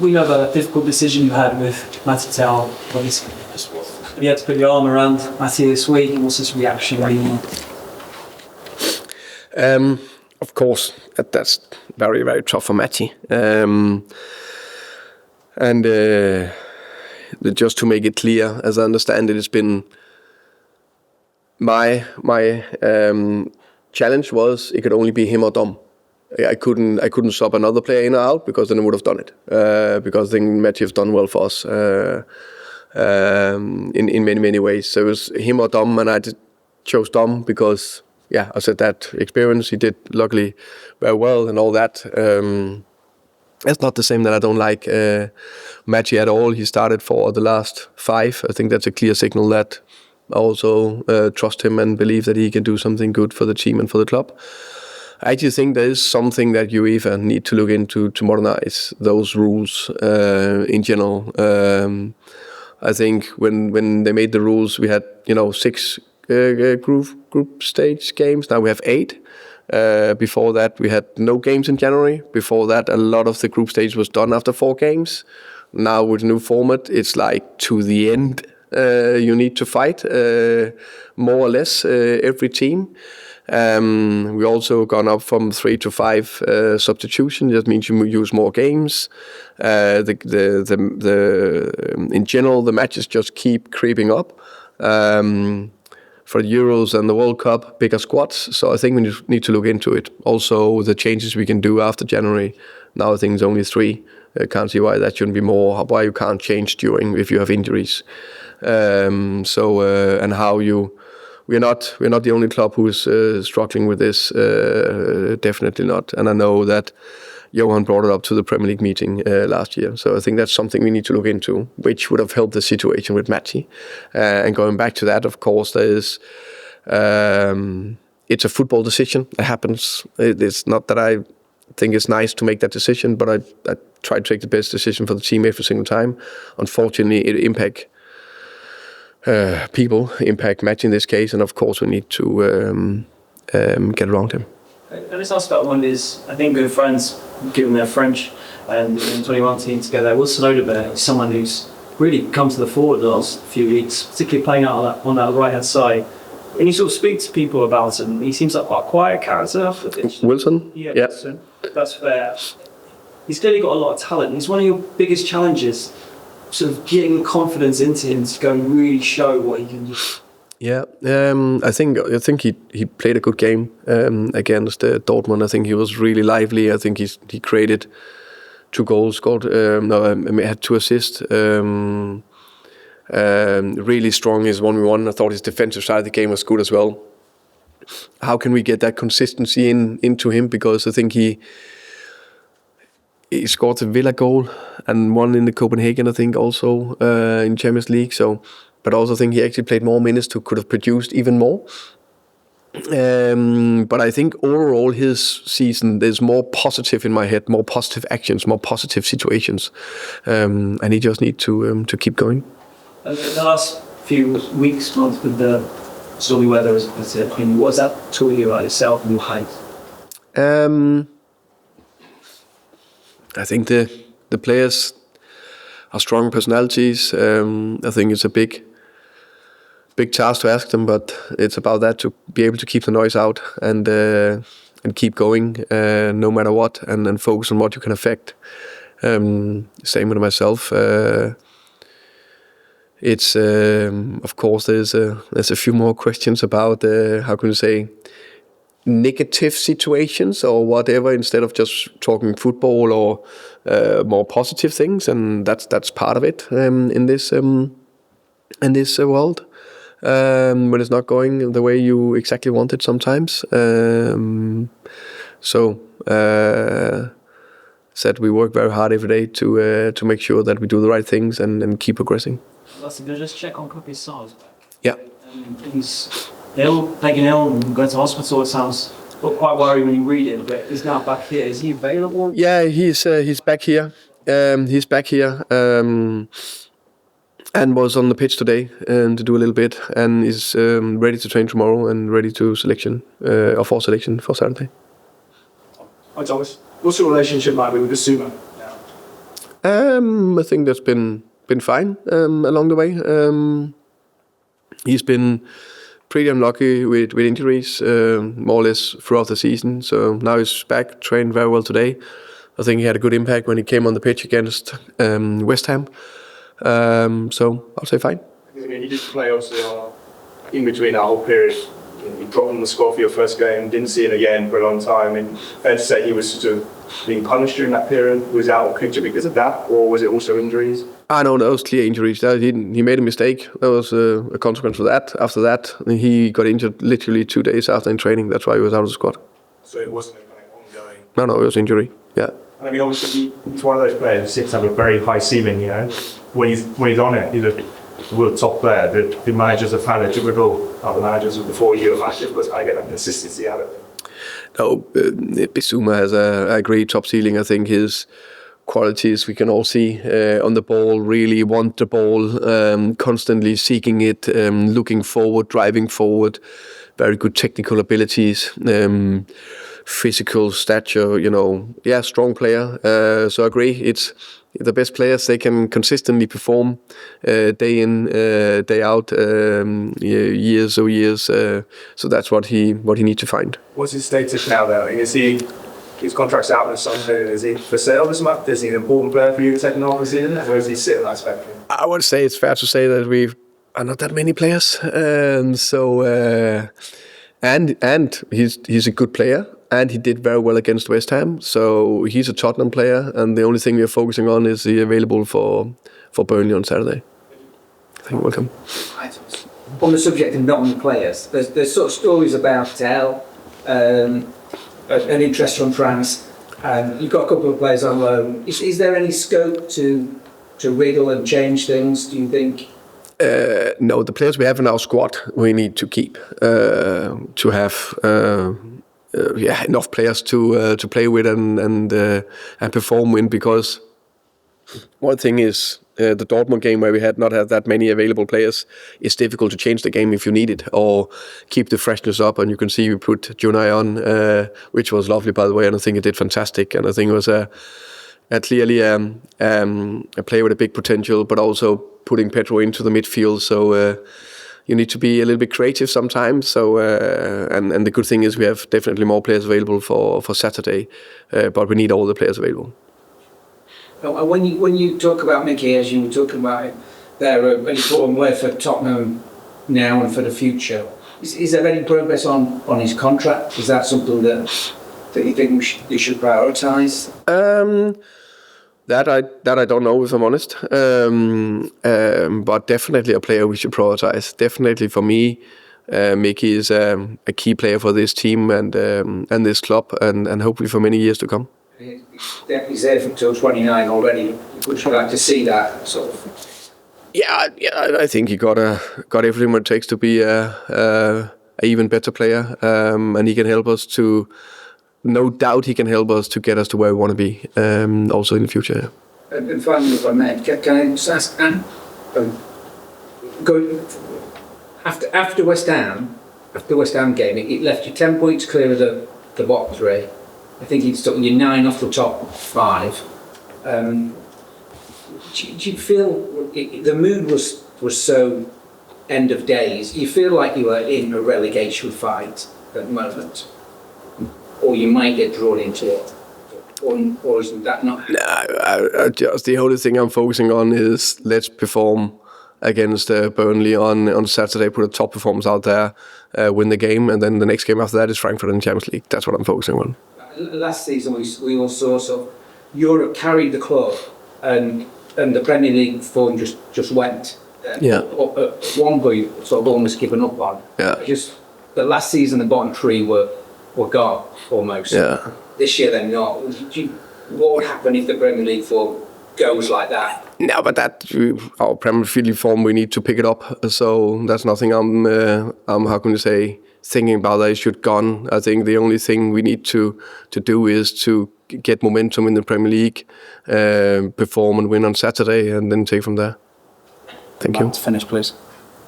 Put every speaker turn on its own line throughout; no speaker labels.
we know about a difficult decision you had with Mathys Tel. You had to put your arm around Matty this week. What's his reaction?
Of course, that's very, very tough for Matty. And just to make it clear, as I understand it, it's been my challenge was it could only be him or Dom. I couldn't sub another player in or out because then I would have done it. Because I think Matty has done well for us in many ways. So it was him or Dom, and I chose Dom because I said that experience he did luckily very well and all that. It's not the same that I don't like Matty at all. He started for the last 5. I think that's a clear signal that I also trust him and believe that he can do something good for the team and for the club. I actually think there is something that UEFA need to look into to modernize those rules in general. I think when they made the rules, we had 6 group stage games. Now we have 8. Before that, we had no games in January. Before that, a lot of the group stage was done after 4 games. Now with the new format, it's like to the end. You need to fight more or less every team. We also gone up from 3 to 5 substitution. That means you use more games. In general, the matches just keep creeping up. For the Euros and the World Cup, bigger squads. So I think we need to look into it. Also, the changes we can do after January. Now I think it's only 3. I can't see why that shouldn't be more. Why you can't change during if you have injuries. And how we're not the only club who is struggling with this. Definitely not. And I know that Johan brought it up to the Premier League meeting last year. So I think that's something we need to look into, which would have helped the situation with Matty. And going back to that, of course, there is it's a football decision. It happens. It's not that I think it's nice to make that decision, but I try to take the best decision for the team every single time. Unfortunately, it impacts people, impact Matty in this case, and of course we need to get around him.
Let's ask about one is, I think good friends, given their French, and the 21 team together, Wilson Odobert is someone who's really come to the fore the last few weeks, particularly playing out on that right-hand side. And you sort of speak to people about him, he seems like quite a quiet character.
Wilson?
Yeah. Wilson. That's fair. He's clearly got a lot of talent. He's one of your biggest challenges, sort of getting confidence into him to go and really show what he can do.
Yeah, I think he played a good game against Dortmund. I think he was really lively. I think he created 2 goals, had 2 assists. Really strong his 1v1. I thought his defensive side of the game was good as well. How can we get that consistency into him? Because I think he scored a Villa goal and one in the Copenhagen, I think, also in Champions League. So. But I also think he actually played more minutes could have produced even more. But I think overall his season, there's more positive in my head, more positive actions, more positive situations. And he just needs to keep going.
The last few weeks, months with the stormy weather, what's that taught you about yourself and your height?
I think the players are strong personalities. I think it's a big task to ask them, but it's about that, to be able to keep the noise out and keep going no matter what, and focus on what you can affect. Same with myself. It's of course there's a few more questions about how can you say negative situations or whatever, instead of just talking football or more positive things, and that's part of it in this world. When it's not going the way you exactly want it sometimes. Said we work very hard every day to make sure that we do the right things and keep progressing.
That's good. Just check on Pape Sarr's back.
Yeah.
He's ill, taking ill, and going to hospital. It sounds quite worrying when you read it, but he's now back here. Is he available?
Yeah, he's back here. He's back here. And was on the pitch today to do a little bit, and is ready to train tomorrow and ready to selection for Saturday.
Hi Thomas, what's your relationship like with Bissouma now?
I think that's been fine along the way. He's been pretty unlucky with injuries, more or less throughout the season. So now he's back, trained very well today. I think he had a good impact when he came on the pitch against West Ham. So I'll say fine.
He did play obviously in between that whole period. You dropped on the score for your first game, didn't see him again for a long time, and fair to say he was sort of being punished during that period. Was out of picture because of that, or was it also injuries?
No, that was clear injuries. He made a mistake. That was a consequence of that. After that, he got injured literally 2 days after in training. That's why he was out of the squad.
So it wasn't ongoing?
No, it was injury. Yeah.
I mean, obviously, he's one of those players who seems to have a very high ceiling, you know. When he's on it, he's a world top player. The managers have had a typical other managers before you have had it, but I get that consistency out of it.
No, Bissouma has a great top ceiling. I think his qualities we can all see on the ball, really want the ball, constantly seeking it, looking forward, driving forward, very good technical abilities, physical stature, strong player. So I agree, it's the best players, they can consistently perform day in, day out, years or years. So that's what he needs to find.
What's his status now though? Is his contract's out this summer? Is he for sale this month? Is he an important player for you to take an office in? Where does he sit in that spectrum?
I would say it's fair to say that we are not that many players. And he's a good player. And he did very well against West Ham, so he's a Tottenham player, and the only thing we're focusing on is he available for Burnley on Saturday. Thank you, welcome.
On the subject of not players, there's sort of stories about Tel, an interest from France, and you've got a couple of players on loan. Is there any scope to wriggle and change things, do you think?
No, the players we have in our squad we need to keep to have enough players to play with and perform in, because one thing is the Dortmund game where we had not had that many available players, it's difficult to change the game if you need it or keep the freshness up. And you can see we put Junai on, which was lovely by the way, and I think it did fantastic, and I think it was clearly a player with a big potential, but also putting Pedro into the midfield. So you need to be a little bit creative sometimes. So and the good thing is we have definitely more players available for Saturday, but we need all the players available.
When you talk about Micky, as you were talking about it, they're an important way for Tottenham now and for the future. Is there any progress on his contract? Is that something that you think they should prioritise?
That I don't know, if I'm honest. But definitely a player we should prioritise. Definitely for me, Micky is a key player for this team and this club, and hopefully for many years to come.
He's there until 29 already. Would you like to see that sort of?
Yeah. I think he got everything what it takes to be a even better player, and he can help us to. No doubt he can help us to get us to where we want to be, also in the future.
And finally, if I may, can I just ask Anne? After West Ham game, it left you 10 points clear of the bottom three. I think it's took you 9 off the top 5. Do you feel the mood was so end of days? You feel like you were in a relegation fight at the moment? Or you might get drawn into it, or isn't that not?
No, just the only thing I'm focusing on is let's perform against Burnley on Saturday, put a top performance out there, win the game, and then the next game after that is Frankfurt in the Champions League. That's what I'm focusing on.
Last season we all saw Europe carried the club, and the Premier League form just went.
Yeah.
At one point, sort of almost given up on.
Yeah.
But last season the bottom 3 were gone almost.
Yeah.
This year they're not. What would happen if the Premier League form goes like that?
No, but our Premier League form, we need to pick it up. So that's nothing I'm how can you say, thinking about that it should gone. I think the only thing we need to do is to get momentum in the Premier League, perform and win on Saturday, and then take from there. Thank you.
To finish, please.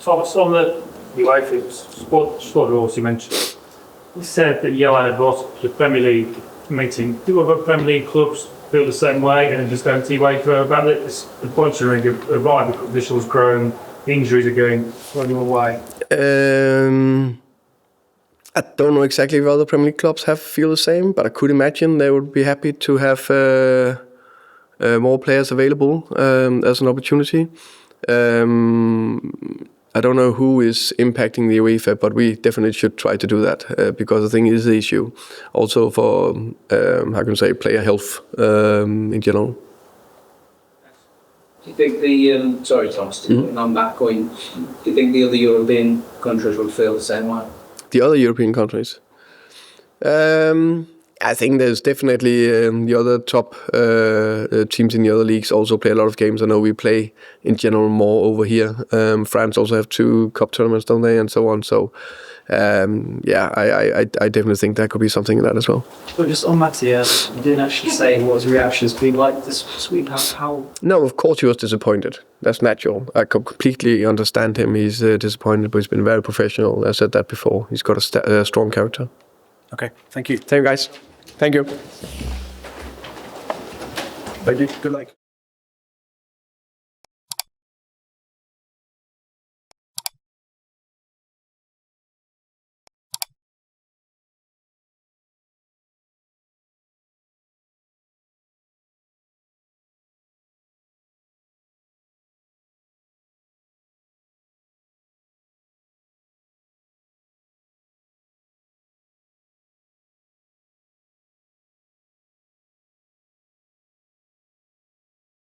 Thomas, on the UEFA squad rules you mentioned, you said that you had brought the Premier League meeting. Do other Premier League clubs feel the same way and just empty way for about it? The points are going to arrive, the competition's grown, injuries are going one way.
I don't know exactly if other Premier League clubs feel the same, but I could imagine they would be happy to have more players available as an opportunity. I don't know who is impacting the UEFA, but we definitely should try to do that because I think it is the issue. Also for, how can I say, player health in general.
Do you think the, sorry Thomas, on that point, do you think the other European countries will feel the same way?
The other European countries? I think there's definitely the other top teams in the other leagues also play a lot of games. I know we play in general more over here. France also have 2 cup tournaments, don't they, and so on. So, I definitely think that could be something in that as well.
But just on Matthias, you didn't actually say what his reaction's been like this week. How?
No, of course he was disappointed. That's natural. I completely understand him. He's disappointed, but he's been very professional. I said that before. He's got a strong character.
Okay, thank you.
Thank you, guys. Thank you.
Thank you. Good luck.